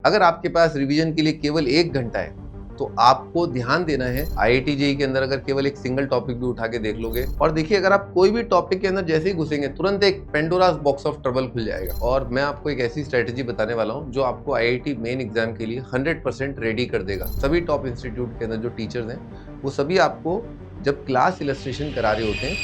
अगर आपके पास रिवीजन के लिए केवल 1 घंटा है तो आपको ध्यान देना है। IIT जेईई के अंदर अगर केवल एक सिंगल टॉपिक भी उठा के देख लोगे और देखिए, अगर आप कोई भी टॉपिक के अंदर जैसे ही घुसेंगे तुरंत एक पेंडोरास बॉक्स ऑफ ट्रबल खुल जाएगा। और मैं आपको एक ऐसी स्ट्रेटेजी बताने वाला हूँ जो आपको IIT मेन एग्जाम के लिए 100% रेडी कर देगा। सभी टॉप इंस्टीट्यूट के अंदर जो टीचर्स हैं वो सभी आपको जब क्लास इलस्ट्रेशन करा रहे होते हैं,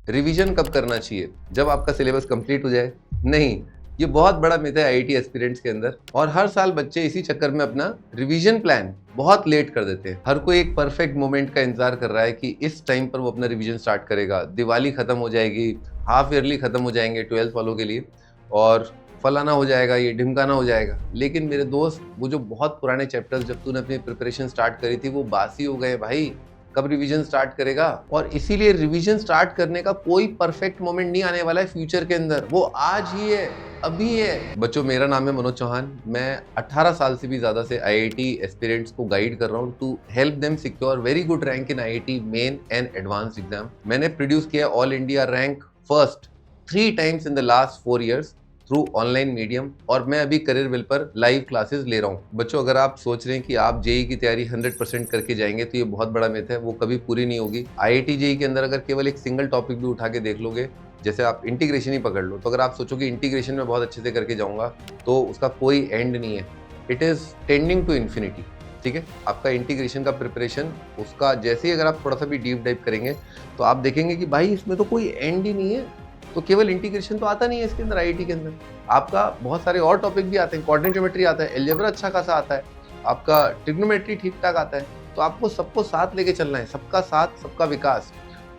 रिवीजन कब करना चाहिए, जब आपका सिलेबस कंप्लीट हो जाए। नहीं, ये बहुत बड़ा मिथ है IIT एस्पिरेंट्स के अंदर, और हर साल बच्चे इसी चक्कर में अपना रिवीजन प्लान बहुत लेट कर देते हैं। हर कोई एक परफेक्ट मोमेंट का इंतजार कर रहा है कि इस टाइम पर वो अपना रिवीजन स्टार्ट करेगा। दिवाली खत्म हो जाएगी, हाफ ईयरली खत्म हो जाएंगे 12th वालों के लिए, और फलाना हो जाएगा, ये ढिमकाना हो जाएगा। लेकिन मेरे दोस्त, वो जो बहुत पुराने चैप्टर्स जब तूने अपनी प्रिपरेशन स्टार्ट करी थी वो बासी हो गए भाई। कब रिवीजन स्टार्ट करेगा? और इसीलिए रिवीजन स्टार्ट करने का कोई परफेक्ट मोमेंट नहीं आने वाला है फ्यूचर के अंदर, वो आज ही है, अभी है। बच्चों, मेरा नाम है मनोज चौहान। मैं 18 साल से भी ज्यादा से IIT एस्पिरेंट्स को गाइड कर रहा हूँ to help them secure very good rank in IIT main and advanced exam. मैंने प्रोड्यूस किया all India rank first 3 times in the last 4 years through online medium, और मैं अभी करियर विल पर लाइव क्लासेस ले रहा हूँ। बच्चों, अगर आप सोच रहे हैं कि आप जेईई की तैयारी 100% करके जाएंगे तो ये बहुत बड़ा मिथ है, वो कभी पूरी नहीं होगी। IIT जेईई के अंदर अगर केवल एक सिंगल टॉपिक भी उठा के देख लोगे, जैसे आप इंटीग्रेशन ही पकड़ लो, तो अगर आप सोचो कि इंटीग्रेशन में बहुत अच्छे से करके जाऊंगा तो उसका कोई एंड नहीं है। It is tending to infinity. ठीक है, आपका इंटीग्रेशन का प्रिपरेशन, उसका जैसे ही अगर आप थोड़ा सा भी डीप डाइव करेंगे तो आप देखेंगे कि भाई इसमें तो कोई एंड ही नहीं है। तो केवल इंटीग्रेशन तो आता नहीं है इसके अंदर, IIT के अंदर आपका बहुत सारे और टॉपिक भी आते हैं। कोऑर्डिनेट ज्योमेट्री आता है, अलजेब्रा अच्छा खासा आता है, आपका ट्रिग्नोमेट्री ठीक ठाक आता है। तो आपको सबको साथ लेके चलना है, सबका साथ सबका विकास।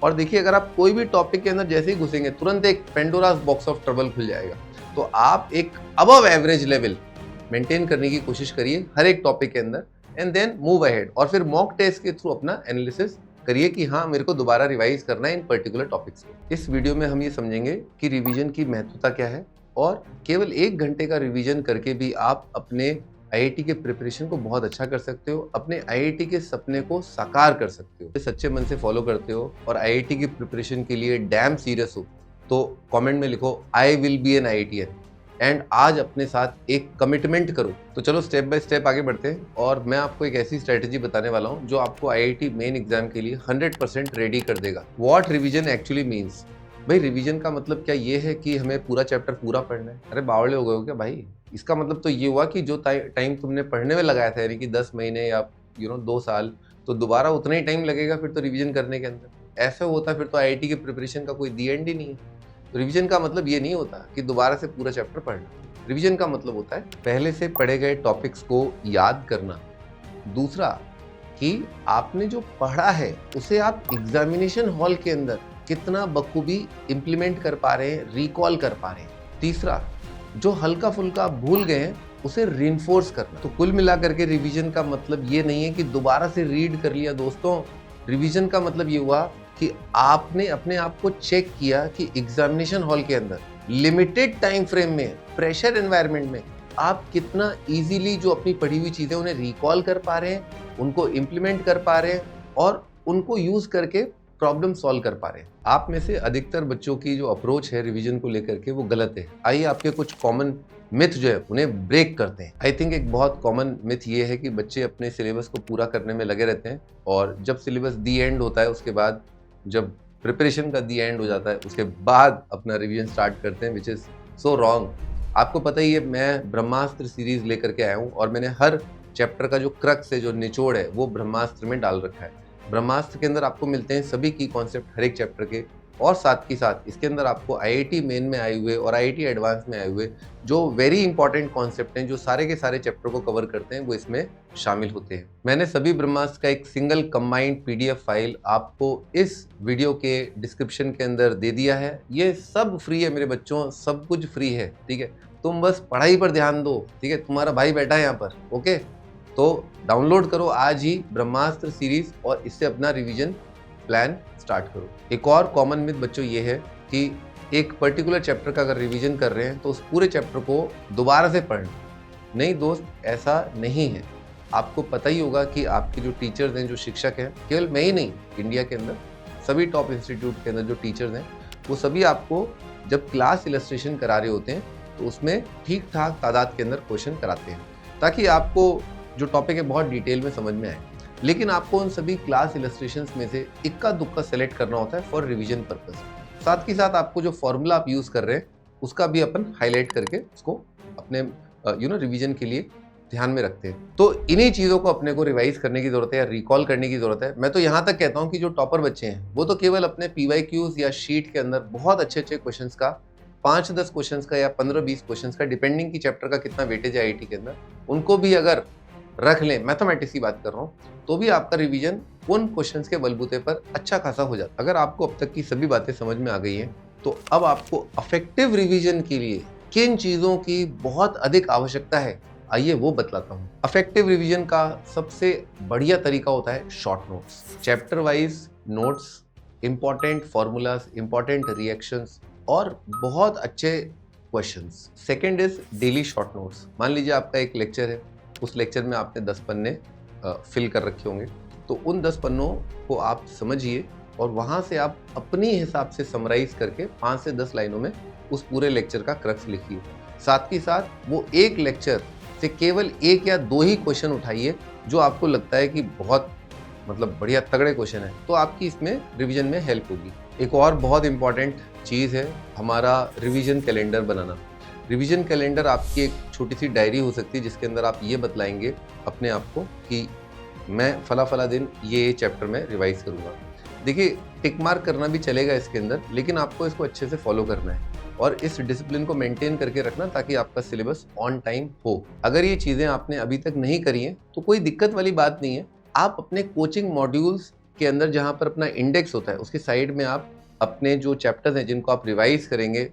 और देखिए, अगर आप कोई भी टॉपिक के अंदर जैसे ही घुसेंगे तुरंत एक पेंडोरास बॉक्स ऑफ ट्रबल खुल जाएगा। तो आप एक अबव एवरेज लेवल मेंटेन करने की कोशिश करिए हर एक टॉपिक के अंदर, एंड देन मूव अहेड। और फिर मॉक टेस्ट के थ्रू अपना एनालिसिस करिए कि हाँ, मेरे को दोबारा रिवाइज करना है इन पर्टिकुलर टॉपिक्स को। इस वीडियो में हम ये समझेंगे कि रिवीजन की महत्वता क्या है, और केवल 1 घंटे का रिवीजन करके भी आप अपने IIT के प्रिपरेशन को बहुत अच्छा कर सकते हो, अपने IIT के सपने को साकार कर सकते हो। सच्चे मन से फॉलो करते हो और IIT की प्रिपरेशन के लिए डैम सीरियस हो तो कमेंट में लिखो I will be an IITian, एंड आज अपने साथ एक कमिटमेंट करो। तो चलो स्टेप बाय स्टेप आगे बढ़ते हैं, और मैं आपको एक ऐसी स्ट्रेटेजी बताने वाला हूं जो आपको IIT मेन एग्जाम के लिए 100% रेडी कर देगा। What revision actually means. भाई, रिवीजन का मतलब क्या ये है कि हमें पूरा चैप्टर पूरा पढ़ना है? अरे बावड़े हो गए हो क्या भाई? इसका मतलब तो ये हुआ कि जो टाइम तुमने पढ़ने में लगाया था, यानी कि 10 महीने या 2 साल, तो दोबारा उतना ही टाइम लगेगा फिर तो रिवीजन करने के अंदर। ऐसा होता फिर तो IIT की प्रिपरेशन का कोई दी एंड ही नहीं है। रिवीजन का मतलब ये नहीं होता कि दोबारा से पूरा चैप्टर पढ़ना। रिवीजन का मतलब होता है पहले से पढ़े गए टॉपिक्स को याद करना। दूसरा, कि आपने जो पढ़ा है उसे आप एग्जामिनेशन हॉल के अंदर कितना बखूबी इंप्लीमेंट कर पा रहे हैं, रिकॉल कर पा रहे हैं। तीसरा, जो हल्का फुल्का भूल गए हैं उसे रिइंफोर्स करना। तो कुल मिलाकर के रिवीजन का मतलब ये नहीं है कि दोबारा से रीड कर लिया। दोस्तों, रिवीजन का मतलब ये हुआ कि आपने अपने आप को चेक किया कि एग्जामिनेशन हॉल के अंदर लिमिटेड टाइम फ्रेम में, प्रेशर एनवायरनमेंट में आप कितना इजीली जो अपनी पढ़ी हुई चीजें उन्हें रिकॉल कर पा रहे हैं, उनको इंप्लीमेंट कर पा रहे हैं, और उनको यूज करके प्रॉब्लम सॉल्व कर पा रहे हैं। आप में से अधिकतर बच्चों की जो अप्रोच है रिवीजन को लेकर के वो गलत है। आइए आपके कुछ कॉमन मिथ जो है उन्हें ब्रेक करते हैं। आई थिंक एक बहुत कॉमन मिथ ये है कि बच्चे अपने सिलेबस को पूरा करने में लगे रहते हैं, और जब सिलेबस दी एंड होता है, उसके बाद जब प्रिपरेशन का दी एंड हो जाता है, उसके बाद अपना रिवीजन स्टार्ट करते हैं, विच इज़ सो रॉन्ग। आपको पता ही है, मैं ब्रह्मास्त्र सीरीज लेकर के आया हूँ, और मैंने हर चैप्टर का जो क्रक्स है, जो निचोड़ है, वो ब्रह्मास्त्र में डाल रखा है। ब्रह्मास्त्र के अंदर आपको मिलते हैं सभी की कॉन्सेप्ट हर एक चैप्टर के, और साथ ही साथ इसके अंदर आपको IIT मेन में आए हुए और IIT एडवांस में आए हुए जो वेरी इंपॉर्टेंट कॉन्सेप्ट हैं, जो सारे के सारे चैप्टर को कवर करते हैं, वो इसमें शामिल होते हैं। मैंने सभी ब्रह्मास्त्र का एक सिंगल कंबाइंड PDF फाइल आपको इस वीडियो के डिस्क्रिप्शन के अंदर दे दिया है। ये सब फ्री है मेरे बच्चों, सब कुछ फ्री है। ठीक है, तुम बस पढ़ाई पर ध्यान दो। ठीक है, तुम्हारा भाई बैठा है यहाँ पर। ओके, तो डाउनलोड करो आज ही ब्रह्मास्त्र सीरीज, और इससे अपना रिवीजन प्लान स्टार्ट करो। एक और कॉमन मिथ बच्चों ये है कि एक पर्टिकुलर चैप्टर का अगर रिवीजन कर रहे हैं तो उस पूरे चैप्टर को दोबारा से पढ़ना। नहीं दोस्त, ऐसा नहीं है। आपको पता ही होगा कि आपके जो टीचर्स हैं, जो शिक्षक हैं, केवल मैं ही नहीं, इंडिया के अंदर सभी टॉप इंस्टीट्यूट के अंदर जो टीचर्स हैं, वो सभी आपको जब क्लास इलस्ट्रेशन करा रहे होते हैं तो उसमें ठीक ठाक तादाद के अंदर क्वेश्चन कराते हैं ताकि आपको जो टॉपिक है बहुत डिटेल में समझ में आए। लेकिन आपको उन सभी क्लास इलस्ट्रेशंस में से इक्का दुक्का सेलेक्ट करना होता है फॉर रिवीजन पर्पस। साथ ही साथ आपको जो फॉर्मूला आप यूज़ कर रहे हैं उसका भी अपन हाईलाइट करके उसको अपने रिवीजन के लिए ध्यान में रखते हैं। तो इन्हीं चीज़ों को अपने को रिवाइज करने की ज़रूरत है या रिकॉल करने की ज़रूरत है। मैं तो यहाँ तक कहता हूँ कि जो टॉपर बच्चे हैं वो तो केवल अपने PYQs या शीट के अंदर बहुत अच्छे क्वेश्चंस का 5-10 क्वेश्चंस का या 15-20 क्वेश्चंस का, डिपेंडिंग की चैप्टर का कितना वेटेज है IIT के अंदर, उनको भी अगर रख लें, मैथमेटिक्स की बात कर रहा हूँ, तो भी आपका रिवीजन उन क्वेश्चंस के बलबूते पर अच्छा खासा हो जाता है। अगर आपको अब तक की सभी बातें समझ में आ गई हैं तो अब आपको इफेक्टिव रिवीजन के लिए किन चीज़ों की बहुत अधिक आवश्यकता है, आइए वो बतलाता हूँ। इफेक्टिव रिवीजन का सबसे बढ़िया तरीका होता है short notes, chapter wise notes, important formulas, important reactions और बहुत अच्छे questions. Second is daily short notes. मान लीजिए आपका एक लेक्चर है, उस लेक्चर में आपने 10 पन्ने फिल कर रखे होंगे, तो उन 10 पन्नों को आप समझिए और वहाँ से आप अपनी हिसाब से समराइज करके 5 से 10 लाइनों में उस पूरे लेक्चर का क्रक्स लिखिए। साथ ही साथ वो एक लेक्चर से केवल 1 या 2 ही क्वेश्चन उठाइए जो आपको लगता है कि बहुत बढ़िया तगड़े क्वेश्चन है, तो आपकी इसमें रिवीजन में हेल्प होगी। एक और बहुत इंपॉर्टेंट चीज़ है हमारा रिवीजन कैलेंडर बनाना। रिवीजन कैलेंडर आपकी एक छोटी सी डायरी हो सकती है जिसके अंदर आप ये बतलाएंगे अपने आप को कि मैं फला दिन ये चैप्टर में रिवाइज करूँगा। देखिए, टिक मार्क करना भी चलेगा इसके अंदर, लेकिन आपको इसको अच्छे से फॉलो करना है और इस डिसिप्लिन को मेंटेन करके रखना ताकि आपका सिलेबस ऑन टाइम हो। अगर ये चीज़ें आपने अभी तक नहीं करी हैं तो कोई दिक्कत वाली बात नहीं है। आप अपने कोचिंग मॉड्यूल्स के अंदर जहाँ पर अपना इंडेक्स होता है उसके साइड में आप अपने जो चैप्टर्स हैं जिनको आप रिवाइज करेंगे,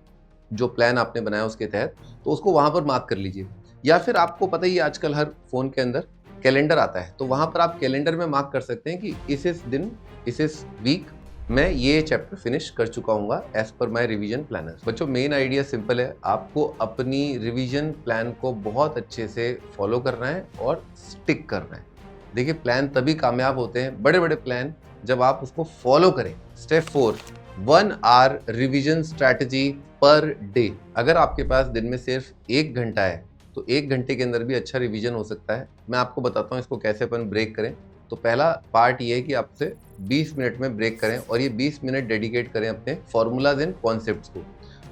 जो प्लान आपने बनाया उसके तहत, तो उसको वहाँ पर मार्क कर लीजिए। या फिर आपको पता ही आजकल हर फ़ोन के अंदर कैलेंडर आता है, तो वहाँ पर आप कैलेंडर में मार्क कर सकते हैं कि इस दिन इस वीक मैं ये चैप्टर फिनिश कर चुका हूँगा एज पर माई रिवीजन प्लानर। बच्चों, मेन आइडिया सिंपल है, आपको अपनी रिवीजन प्लान को बहुत अच्छे से फॉलो करना है और स्टिक करना है। देखिए, प्लान तभी कामयाब होते हैं, बड़े बड़े प्लान, जब आप उसको फॉलो करें। Step 4, 1 hour revision strategy per day. अगर आपके पास दिन में सिर्फ 1 घंटा है तो 1 घंटे के अंदर भी अच्छा रिवीजन हो सकता है। मैं आपको बताता हूँ इसको कैसे अपन ब्रेक करें। तो पहला पार्ट ये है कि आपसे 20 मिनट में ब्रेक करें और ये 20 मिनट डेडिकेट करें अपने फॉर्मूलाज एंड कॉन्सेप्ट्स को।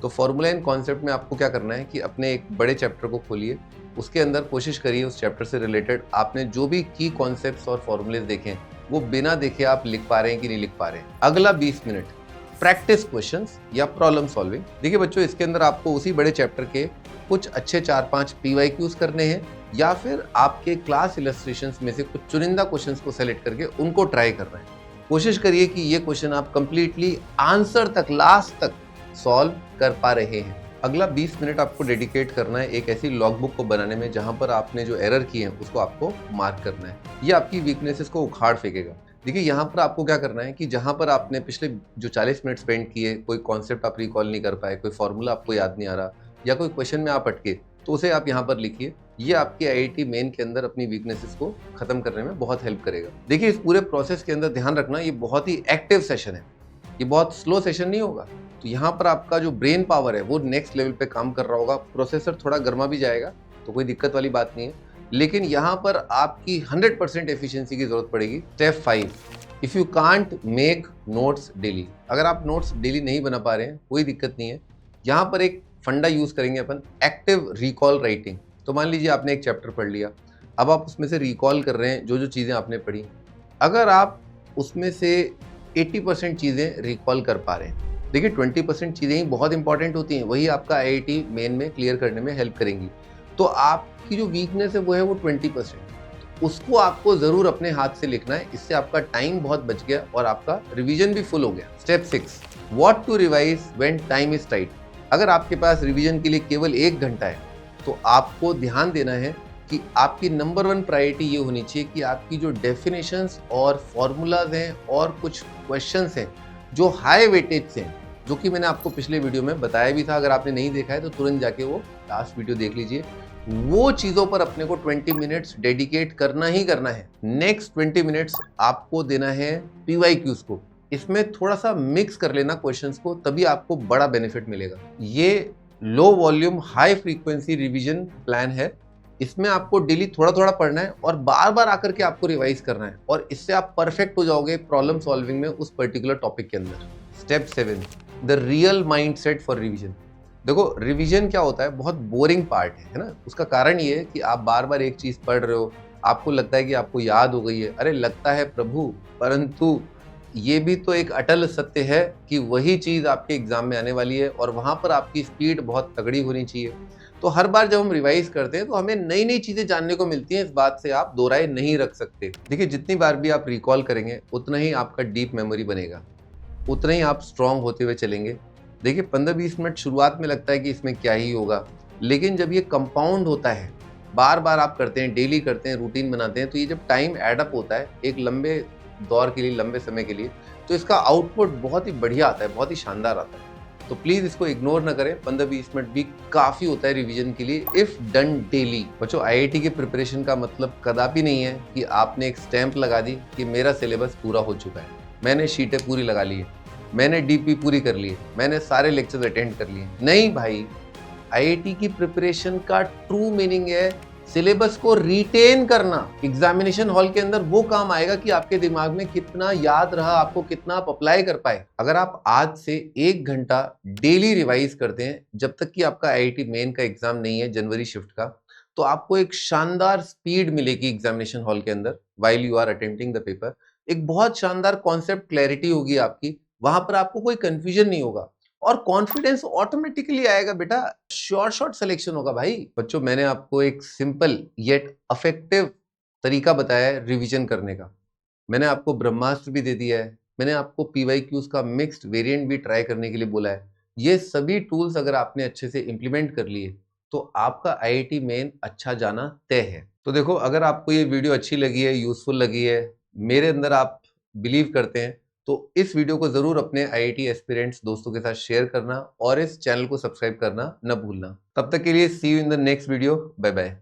तो फॉर्मूला एंड कॉन्सेप्ट में आपको क्या करना है कि अपने एक बड़े चैप्टर को खोलिए, उसके अंदर कोशिश करिए उस चैप्टर से रिलेटेड आपने जो भी की कॉन्सेप्ट्स और फॉर्मूलेज देखे हैं वो बिना देखे आप लिख पा रहे हैं कि नहीं लिख पा रहे हैं। अगला 20 मिनट प्रैक्टिस क्वेश्चंस या प्रॉब्लम सॉल्विंग। देखिए बच्चों, इसके अंदर आपको उसी बड़े चैप्टर के कुछ अच्छे 4-5 PYQs करने हैं या फिर आपके क्लास इलस्ट्रेशंस में से कुछ चुनिंदा क्वेश्चंस को सेलेक्ट करके उनको ट्राई करना है। कोशिश करिए कि ये क्वेश्चन आप कंप्लीटली आंसर तक, लास्ट तक सॉल्व कर पा रहे हैं। अगला 20 मिनट आपको डेडिकेट करना है एक ऐसी लॉगबुक को बनाने में जहां पर आपने जो एरर किए हैं उसको आपको मार्क करना है। ये आपकी वीकनेसेस को उखाड़ फेंकेगा। देखिए, यहाँ पर आपको क्या करना है कि जहाँ पर आपने पिछले जो 40 मिनट स्पेंड किए, कोई कॉन्सेप्ट आप रिकॉल नहीं कर पाए, कोई फॉर्मूला आपको याद नहीं आ रहा या कोई क्वेश्चन में आप अटके, तो उसे आप यहाँ पर लिखिए। ये आपकी IIT मेन के अंदर अपनी वीकनेसेस को खत्म करने में बहुत हेल्प करेगा। देखिए, इस पूरे प्रोसेस के अंदर ध्यान रखना, ये बहुत ही एक्टिव सेशन है, ये बहुत स्लो सेशन नहीं होगा। तो यहाँ पर आपका जो ब्रेन पावर है वो नेक्स्ट लेवल पे काम कर रहा होगा। प्रोसेसर थोड़ा गर्मा भी जाएगा तो कोई दिक्कत वाली बात नहीं है, लेकिन यहाँ पर आपकी 100% एफिशिएंसी की जरूरत पड़ेगी। Step 5, if you can't make notes daily. अगर आप नोट्स डेली नहीं बना पा रहे हैं कोई दिक्कत नहीं है, यहाँ पर एक फंडा यूज़ करेंगे अपन, एक्टिव रिकॉल राइटिंग। तो मान लीजिए आपने एक चैप्टर पढ़ लिया, अब आप उसमें से रिकॉल कर रहे हैं जो जो चीज़ें आपने पढ़ी। अगर आप उसमें से 80% चीज़ें रिकॉल कर पा रहे हैं, देखिए 20% चीज़ें ही बहुत इंपॉर्टेंट होती हैं, वही आपका IIT मेन में क्लियर करने में हेल्प करेंगी। तो आपकी जो वीकनेस है वो है वो 20%, उसको आपको ज़रूर अपने हाथ से लिखना है। इससे आपका टाइम बहुत बच गया और आपका रिवीजन भी फुल हो गया। Step 6, what to revise when time is tight. अगर आपके पास रिवीजन के लिए केवल 1 घंटा है तो आपको ध्यान देना है कि आपकी नंबर 1 प्रायोरिटी ये होनी चाहिए कि आपकी जो डेफिनेशंस और फॉर्मूलाज हैं और कुछ क्वेश्चंस हैं जो हाई वेटेज से हैं, जो कि मैंने आपको पिछले वीडियो में बताया भी था। अगर आपने नहीं देखा है तो तुरंत जाके वो लास्ट वीडियो देख लीजिए। वो चीज़ों पर अपने को 20 मिनट्स डेडिकेट करना ही करना है। नेक्स्ट 20 मिनट्स आपको देना है PYQs को। इसमें थोड़ा सा मिक्स कर लेना क्वेश्चंस को, तभी आपको बड़ा बेनिफिट मिलेगा। ये low volume high frequency revision plan है। इसमें आपको डेली थोड़ा थोड़ा पढ़ना है और बार बार आकर के आपको रिवाइज करना है, और इससे आप परफेक्ट हो जाओगे प्रॉब्लम सॉल्विंग में उस पर्टिकुलर टॉपिक के अंदर। Step 7, the real mindset for revision. देखो रिवीजन क्या होता है, बहुत बोरिंग पार्ट है ना। उसका कारण ये है कि आप बार बार एक चीज पढ़ रहे हो, आपको लगता है कि आपको याद हो गई है। अरे लगता है प्रभु, परंतु ये भी तो एक अटल सत्य है कि वही चीज आपके एग्जाम में आने वाली है, और वहां पर आपकी स्पीड बहुत तगड़ी होनी चाहिए। तो हर बार जब हम रिवाइज करते हैं तो हमें नई नई चीजें जानने को मिलती हैं, इस बात से आप दो राय नहीं रख सकते। देखिए जितनी बार भी आप रिकॉल करेंगे उतना ही आपका डीप मेमोरी बनेगा, उतना ही आप स्ट्रांग होते हुए चलेंगे। देखिए 15-20 मिनट शुरुआत में लगता है कि इसमें क्या ही होगा, लेकिन जब ये कंपाउंड होता है, बार बार आप करते हैं, डेली करते हैं, रूटीन बनाते हैं, तो ये जब टाइम एडअप होता है एक लंबे दौर के लिए, लंबे समय के लिए, तो इसका आउटपुट बहुत ही बढ़िया आता है, बहुत ही शानदार आता है। तो प्लीज इसको इग्नोर ना करें। 15-20 मिनट भी काफी होता है रिवीजन के लिए इफ डन डेली। बच्चों आईआईटी की प्रिपरेशन का मतलब कदापि नहीं है कि आपने एक स्टैंप लगा दी कि मेरा सिलेबस पूरा हो चुका है, मैंने शीटें पूरी लगा ली है, मैंने डीपी पूरी कर ली है, मैंने सारे लेक्चर्स अटेंड कर लिए। नहीं भाई, आईआईटी की प्रिपरेशन का ट्रू मीनिंग है सिलेबस को रिटेन करना। एग्जामिनेशन हॉल के अंदर वो काम आएगा कि आपके दिमाग में कितना याद रहा, आपको कितना आप अप्लाई कर पाए। अगर आप आज से 1 घंटा डेली रिवाइज करते हैं जब तक कि आपका आईआईटी मेन का एग्जाम नहीं है जनवरी शिफ्ट का, तो आपको एक शानदार स्पीड मिलेगी एग्जामिनेशन हॉल के अंदर while you are attempting the paper. एक बहुत शानदार कॉन्सेप्ट क्लैरिटी होगी आपकी, वहां पर आपको कोई कंफ्यूजन नहीं होगा, और कॉन्फिडेंस ऑटोमेटिकली आएगा बेटा। श्योर शॉट सिलेक्शन होगा भाई। बच्चों मैंने आपको एक सिंपल येट अफेक्टिव तरीका बताया है रिवीजन करने का। मैंने आपको ब्रह्मास्त्र भी दे दिया है, मैंने आपको पीवाईक्यूज का मिक्स्ड वेरिएंट भी ट्राई करने के लिए बोला है। ये सभी टूल्स अगर आपने अच्छे से इंप्लीमेंट कर लिए तो आपका आईआईटी मेन अच्छा जाना तय है। तो देखो अगर आपको ये वीडियो अच्छी लगी है, यूजफुल लगी है, मेरे अंदर आप बिलीव करते हैं, तो इस वीडियो को जरूर अपने आईआईटी एस्पिरेंट्स दोस्तों के साथ शेयर करना और इस चैनल को सब्सक्राइब करना न भूलना। तब तक के लिए see you in the next video. Bye bye.